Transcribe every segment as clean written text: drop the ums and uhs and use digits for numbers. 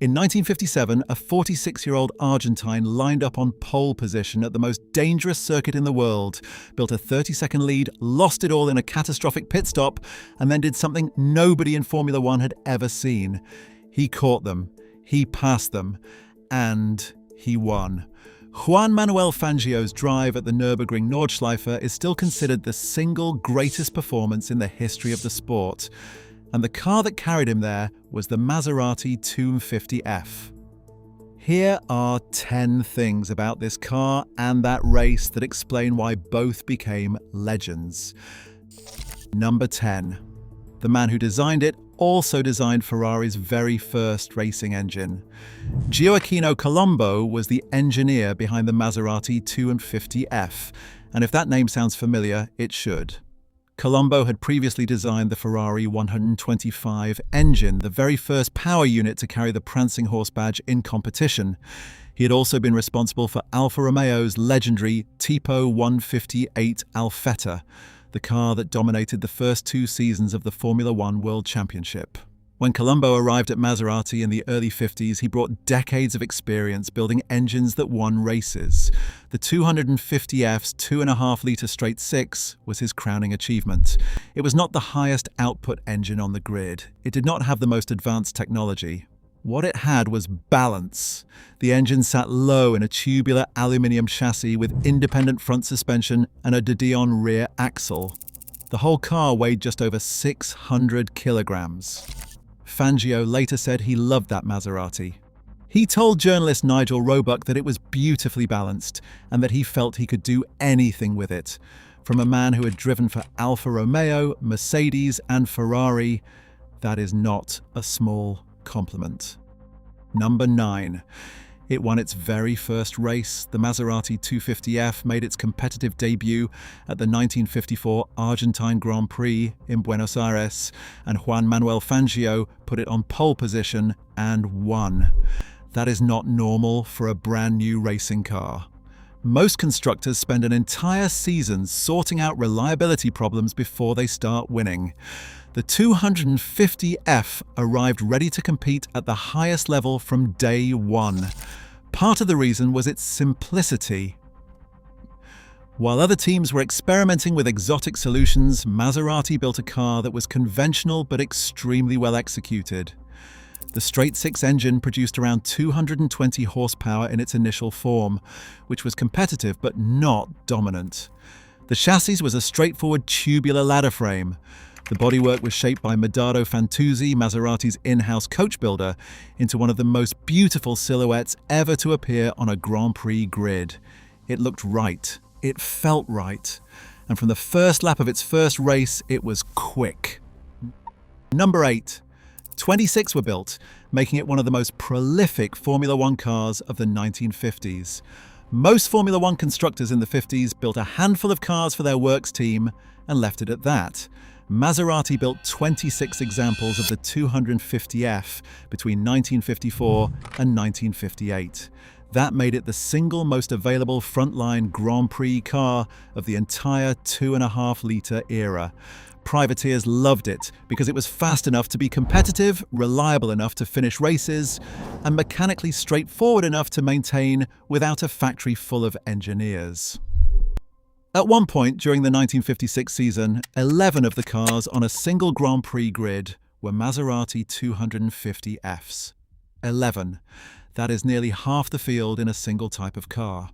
In 1957, a 46-year-old Argentine lined up on pole position at the most dangerous circuit in the world, built a 30-second lead, lost it all in a catastrophic pit stop, and then did something nobody in Formula One had ever seen. He caught them, he passed them, and he won. Juan Manuel Fangio's drive at the Nürburgring Nordschleife is still considered the single greatest performance in the history of the sport. And the car that carried him there was the Maserati 250F. Here are 10 things about this car and that race that explain why both became legends. Number 10. The man who designed it also designed Ferrari's very first racing engine. Gioacchino Colombo was the engineer behind the Maserati 250F, and if that name sounds familiar, it should. Colombo had previously designed the Ferrari 125 engine, the very first power unit to carry the prancing horse badge in competition. He had also been responsible for Alfa Romeo's legendary Tipo 158 Alfetta, the car that dominated the first 2 seasons of the Formula One World Championship. When Colombo arrived at Maserati in the early 50s, he brought decades of experience building engines that won races. The 250F's 2.5-litre straight six was his crowning achievement. It was not the highest output engine on the grid. It did not have the most advanced technology. What it had was balance. The engine sat low in a tubular aluminium chassis with independent front suspension and a de Dion rear axle. The whole car weighed just over 600 kilograms. Fangio later said he loved that Maserati. He told journalist Nigel Roebuck that it was beautifully balanced and that he felt he could do anything with it. From a man who had driven for Alfa Romeo, Mercedes and Ferrari, that is not a small compliment. Number 9. It won its very first race. The Maserati 250F made its competitive debut at the 1954 Argentine Grand Prix in Buenos Aires, and Juan Manuel Fangio put it on pole position and won. That is not normal for a brand new racing car. Most constructors spend an entire season sorting out reliability problems before they start winning. The 250F arrived ready to compete at the highest level from day one. Part of the reason was its simplicity. While other teams were experimenting with exotic solutions, Maserati built a car that was conventional but extremely well executed. The straight-six engine produced around 220 horsepower in its initial form, which was competitive but not dominant. The chassis was a straightforward tubular ladder frame. The bodywork was shaped by Medaro Fantuzzi, Maserati's in-house coach builder, into one of the most beautiful silhouettes ever to appear on a Grand Prix grid. It looked right. It felt right. And from the first lap of its first race, it was quick. Number 8. 26 were built, making it one of the most prolific Formula One cars of the 1950s. Most Formula One constructors in the 50s built a handful of cars for their works team and left it at that. Maserati built 26 examples of the 250F between 1954 and 1958. That made it the single most available frontline Grand Prix car of the entire 2.5-litre era. Privateers loved it because it was fast enough to be competitive, reliable enough to finish races, and mechanically straightforward enough to maintain without a factory full of engineers. At one point during the 1956 season, 11 of the cars on a single Grand Prix grid were Maserati 250Fs. 11. That is nearly half the field in a single type of car.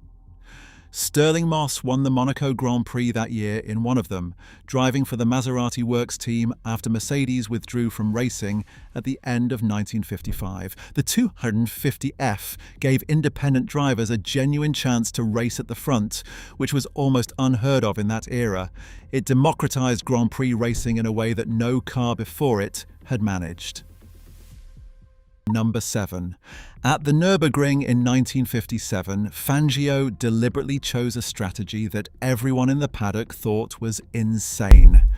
Sterling Moss won the Monaco Grand Prix that year in one of them, driving for the Maserati Works team after Mercedes withdrew from racing at the end of 1955. The 250F gave independent drivers a genuine chance to race at the front, which was almost unheard of in that era. It democratized Grand Prix racing in a way that no car before it had managed. Number 7. At the Nürburgring in 1957, Fangio deliberately chose a strategy that everyone in the paddock thought was insane.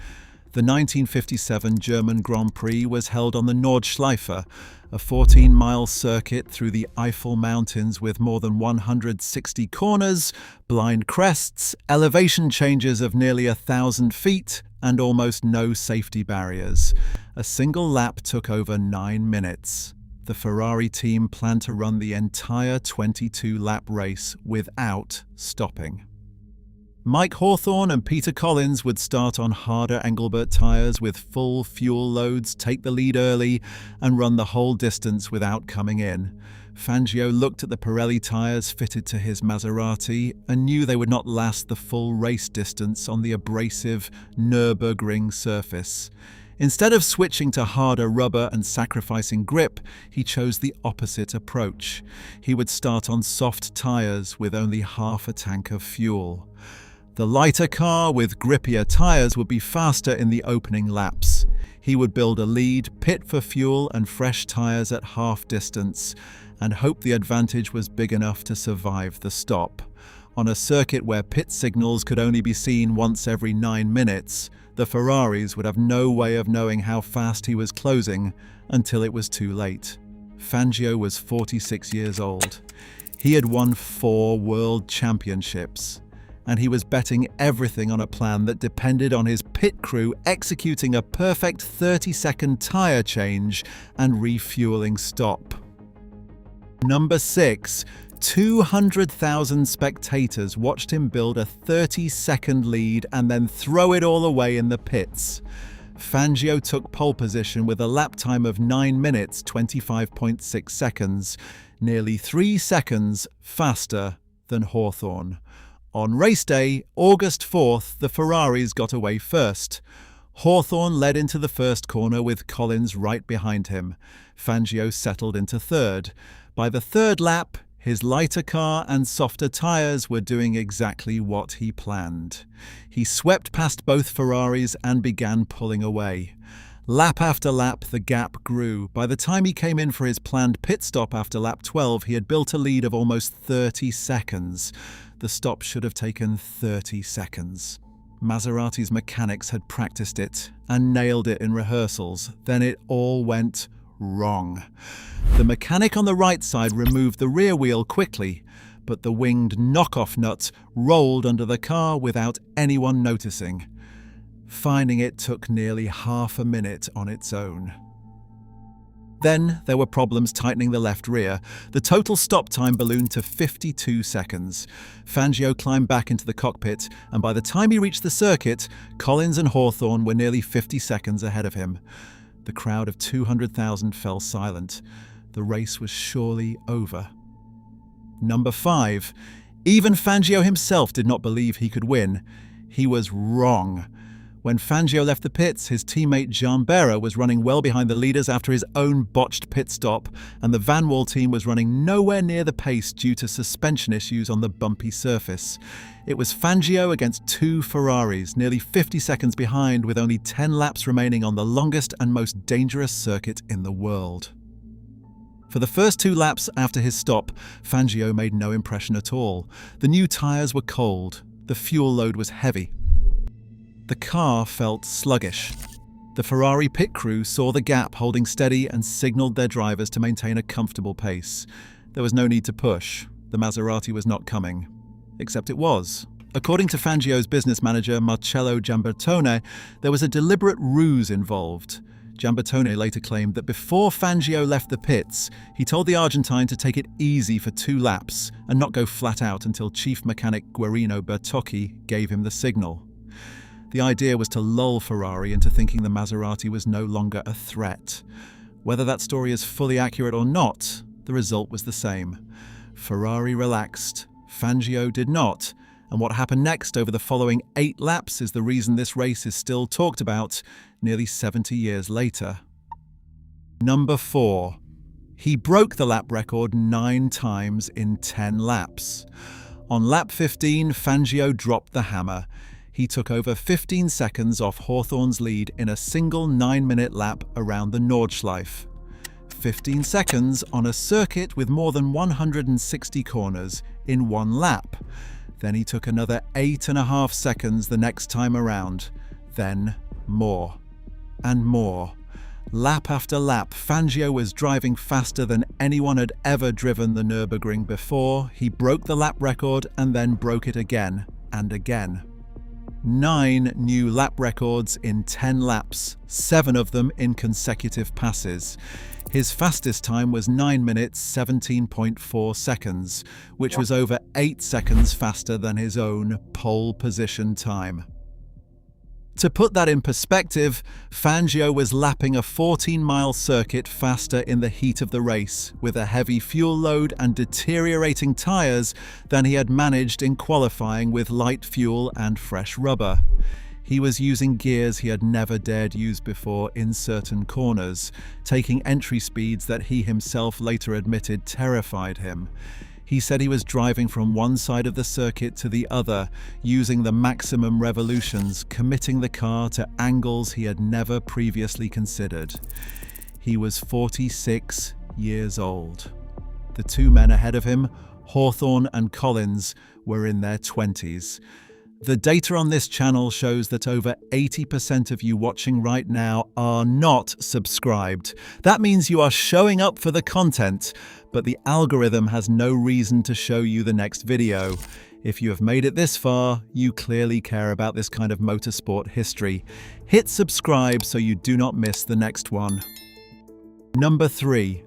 The 1957 German Grand Prix was held on the Nordschleife, a 14-mile circuit through the Eifel Mountains with more than 160 corners, blind crests, elevation changes of nearly 1,000 feet, and almost no safety barriers. A single lap took over 9 minutes. The Ferrari team planned to run the entire 22-lap race without stopping. Mike Hawthorne and Peter Collins would start on harder Engelbert tyres with full fuel loads, take the lead early, and run the whole distance without coming in. Fangio looked at the Pirelli tyres fitted to his Maserati and knew they would not last the full race distance on the abrasive Nürburgring surface. Instead of switching to harder rubber and sacrificing grip, he chose the opposite approach. He would start on soft tyres with only half a tank of fuel. The lighter car with grippier tyres would be faster in the opening laps. He would build a lead, pit for fuel and fresh tyres at half distance, and hope the advantage was big enough to survive the stop. On a circuit where pit signals could only be seen once every 9 minutes, the Ferraris would have no way of knowing how fast he was closing until it was too late. Fangio was 46 years old. He had won 4 world championships, and he was betting everything on a plan that depended on his pit crew executing a perfect 30-second tyre change and refueling stop. Number 6. 200,000 spectators watched him build a 30-second lead and then throw it all away in the pits. Fangio took pole position with a lap time of 9 minutes 25.6 seconds, nearly 3 seconds faster than Hawthorne. On race day, August 4th, the Ferraris got away first. Hawthorne led into the first corner with Collins right behind him. Fangio settled into third. By the third lap, his lighter car and softer tyres were doing exactly what he planned. He swept past both Ferraris and began pulling away. Lap after lap, the gap grew. By the time he came in for his planned pit stop after lap 12, he had built a lead of almost 30 seconds. The stop should have taken 30 seconds. Maserati's mechanics had practiced it and nailed it in rehearsals. Then it all went wrong. The mechanic on the right side removed the rear wheel quickly, but the winged knockoff nut rolled under the car without anyone noticing. Finding it took nearly half a minute on its own. Then there were problems tightening the left rear. The total stop time ballooned to 52 seconds. Fangio climbed back into the cockpit, and by the time he reached the circuit, Collins and Hawthorne were nearly 50 seconds ahead of him. The crowd of 200,000 fell silent. The race was surely over. Number 5. Even Fangio himself did not believe he could win. He was wrong. When Fangio left the pits, his teammate Jean Berra was running well behind the leaders after his own botched pit stop, and the Van Wall team was running nowhere near the pace due to suspension issues on the bumpy surface. It was Fangio against 2 Ferraris, nearly 50 seconds behind, with only 10 laps remaining on the longest and most dangerous circuit in the world. For the first 2 laps after his stop, Fangio made no impression at all. The new tyres were cold. The fuel load was heavy. The car felt sluggish. The Ferrari pit crew saw the gap holding steady and signalled their drivers to maintain a comfortable pace. There was no need to push. The Maserati was not coming. Except it was. According to Fangio's business manager, Marcello Giambertone, there was a deliberate ruse involved. Giambertone later claimed that before Fangio left the pits, he told the Argentine to take it easy for 2 laps and not go flat out until chief mechanic Guerino Bertocchi gave him the signal. The idea was to lull Ferrari into thinking the Maserati was no longer a threat. Whether that story is fully accurate or not, the result was the same. Ferrari relaxed, Fangio did not, and what happened next over the following 8 laps is the reason this race is still talked about nearly 70 years later. Number 4. He broke the lap record 9 times in 10 laps. On lap 15, Fangio dropped the hammer. He took over 15 seconds off Hawthorne's lead in a single 9-minute lap around the Nordschleife. 15 seconds on a circuit with more than 160 corners in 1 lap. Then he took another 8.5 seconds the next time around. Then more and more. Lap after lap, Fangio was driving faster than anyone had ever driven the Nürburgring before. He broke the lap record and then broke it again and again. 9 new lap records in 10 laps, 7 of them in consecutive passes. His fastest time was 9 minutes 17.4 seconds, which was over 8 seconds faster than his own pole position time. To put that in perspective, Fangio was lapping a 14-mile circuit faster in the heat of the race, with a heavy fuel load and deteriorating tyres, than he had managed in qualifying with light fuel and fresh rubber. He was using gears he had never dared use before in certain corners, taking entry speeds that he himself later admitted terrified him. He said he was driving from one side of the circuit to the other, using the maximum revolutions, committing the car to angles he had never previously considered. He was 46 years old. The 2 men ahead of him, Hawthorne and Collins, were in their 20s. The data on this channel shows that over 80% of you watching right now are not subscribed. That means you are showing up for the content, but the algorithm has no reason to show you the next video. If you have made it this far, you clearly care about this kind of motorsport history. Hit subscribe so you do not miss the next one. Number 3.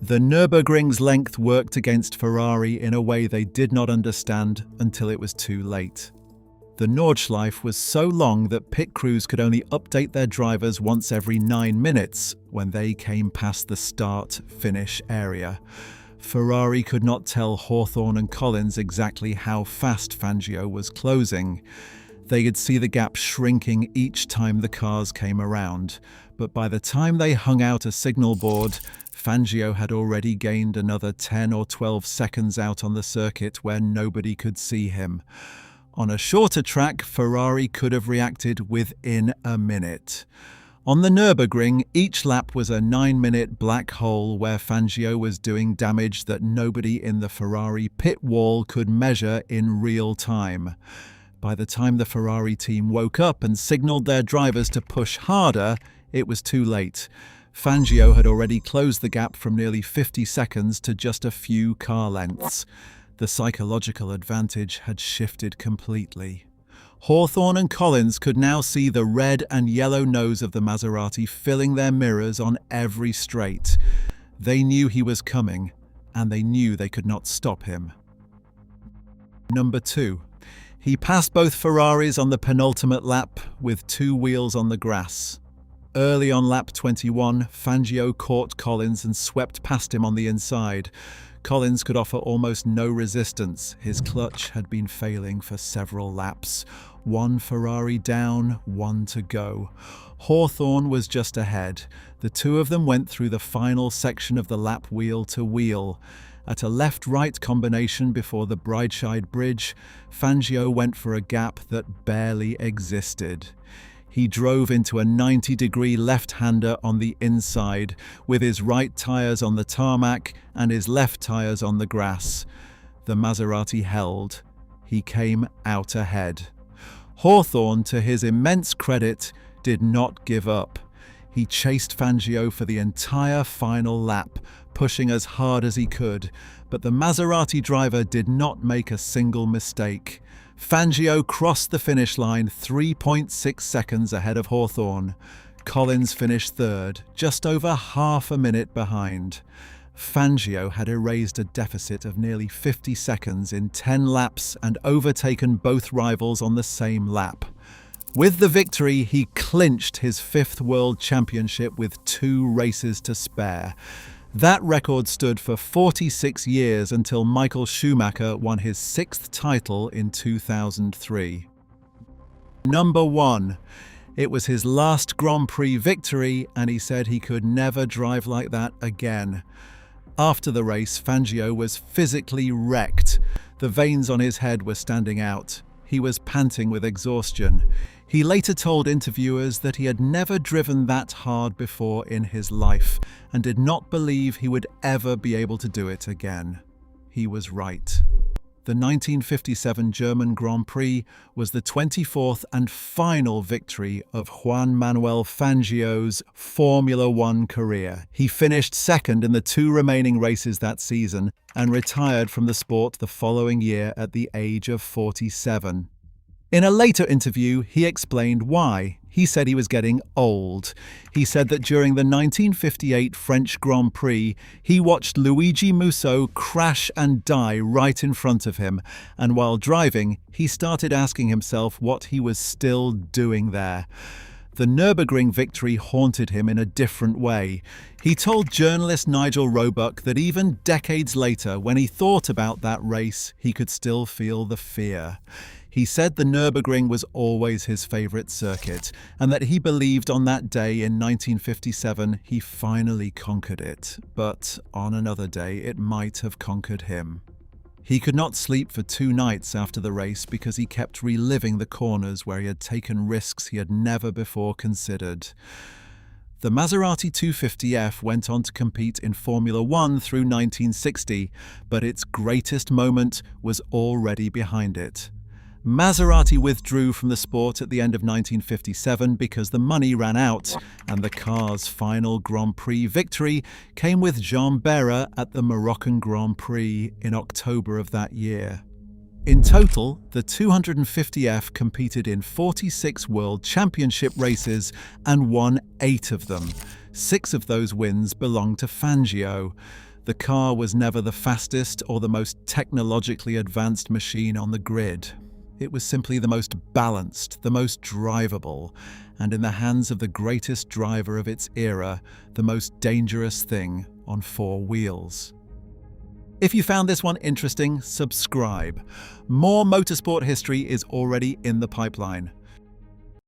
The Nürburgring's length worked against Ferrari in a way they did not understand until it was too late. The Nordschleife was so long that pit crews could only update their drivers once every 9 minutes when they came past the start-finish area. Ferrari could not tell Hawthorne and Collins exactly how fast Fangio was closing. They could see the gap shrinking each time the cars came around, but by the time they hung out a signal board, Fangio had already gained another 10 or 12 seconds out on the circuit where nobody could see him. On a shorter track, Ferrari could have reacted within a minute. On the Nürburgring, each lap was a 9-minute black hole where Fangio was doing damage that nobody in the Ferrari pit wall could measure in real time. By the time the Ferrari team woke up and signaled their drivers to push harder, it was too late. Fangio had already closed the gap from nearly 50 seconds to just a few car lengths. The psychological advantage had shifted completely. Hawthorne and Collins could now see the red and yellow nose of the Maserati filling their mirrors on every straight. They knew he was coming, and they knew they could not stop him. Number 2. He passed both Ferraris on the penultimate lap with 2 wheels on the grass. Early on lap 21, Fangio caught Collins and swept past him on the inside. Collins could offer almost no resistance. His clutch had been failing for several laps. 1 Ferrari down, 1 to go. Hawthorne was just ahead. The 2 of them went through the final section of the lap wheel to wheel. At a left-right combination before the Breitscheid Bridge, Fangio went for a gap that barely existed. He drove into a 90-degree left-hander on the inside, with his right tyres on the tarmac and his left tyres on the grass. The Maserati held. He came out ahead. Hawthorne, to his immense credit, did not give up. He chased Fangio for the entire final lap, pushing as hard as he could, but the Maserati driver did not make a single mistake. Fangio crossed the finish line 3.6 seconds ahead of Hawthorne. Collins finished third, just over half a minute behind. Fangio had erased a deficit of nearly 50 seconds in 10 laps and overtaken both rivals on the same lap. With the victory, he clinched his 5th World Championship with 2 races to spare. That record stood for 46 years until Michael Schumacher won his 6th title in 2003. Number 1. It was his last Grand Prix victory, and he said he could never drive like that again. After the race, Fangio was physically wrecked. The veins on his head were standing out. He was panting with exhaustion. He later told interviewers that he had never driven that hard before in his life and did not believe he would ever be able to do it again. He was right. The 1957 German Grand Prix was the 24th and final victory of Juan Manuel Fangio's Formula One career. He finished second in the 2 remaining races that season and retired from the sport the following year at the age of 47. In a later interview, he explained why. He said he was getting old. He said that during the 1958 French Grand Prix, he watched Luigi Musso crash and die right in front of him, and while driving, he started asking himself what he was still doing there. The Nürburgring victory haunted him in a different way. He told journalist Nigel Roebuck that even decades later, when he thought about that race, he could still feel the fear. He said the Nürburgring was always his favourite circuit, and that he believed on that day in 1957 he finally conquered it. But on another day, it might have conquered him. He could not sleep for 2 nights after the race because he kept reliving the corners where he had taken risks he had never before considered. The Maserati 250F went on to compete in Formula One through 1960, but its greatest moment was already behind it. Maserati withdrew from the sport at the end of 1957 because the money ran out, and the car's final Grand Prix victory came with Jean Behra at the Moroccan Grand Prix in October of that year. In total, the 250F competed in 46 World Championship races and won 8 of them. 6 of those wins belonged to Fangio. The car was never the fastest or the most technologically advanced machine on the grid. It was simply the most balanced, the most drivable, and in the hands of the greatest driver of its era, the most dangerous thing on 4 wheels. If you found this one interesting, subscribe. More motorsport history is already in the pipeline.